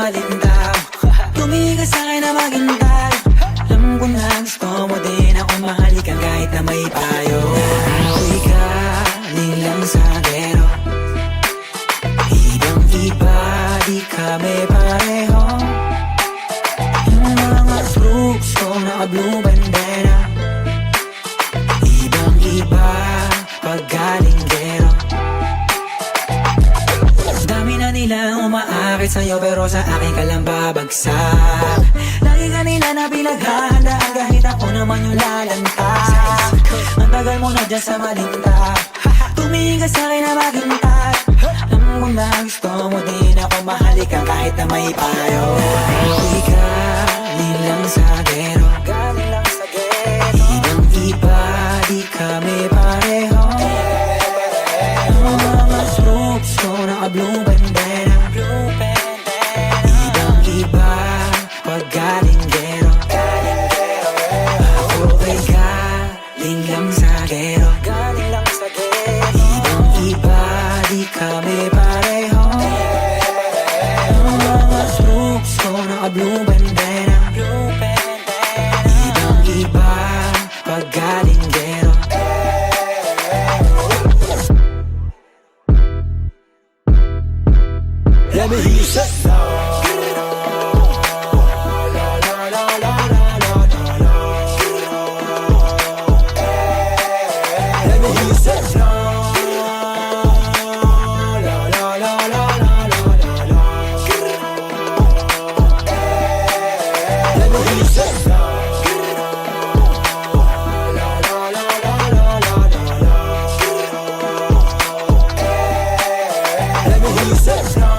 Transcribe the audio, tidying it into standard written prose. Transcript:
malindaw. Tumigil sa'kin na maghintay. Alam ko na gusto mo din ako mahalikan kahit na may payo. Ako'y galing lang sa gero. Ibang-iba, di kami pareho. Yung mga fruits ko naka-blue bandera. Ibang-iba, pag galing gero. Dami na nilang umaakit sa'yo pero sa akin ka lang babagsak. Lagi ka nila na pinaghahandaan kahit ako naman yung lalantad. Ang tagal mo na dyan sa malinta. Tumingin ka sa'kin na maghintay. Alam ko na gusto mo din ako mahalikan kahit na may payo. Ako'y galing lang sa gero. Ibang-iba, di kami pareho. Yung mga fruits ko naka-blue bandera. Ibang-iba, pag galing gero. Ako'y galing lang sa gero. Ibang-iba, di kami pareho. Yung mga fruits ko naka-blue bandera. Ibang-iba, pag galing gero. Let me hear you say Let me hear you say Let me hear you say Let me hear you say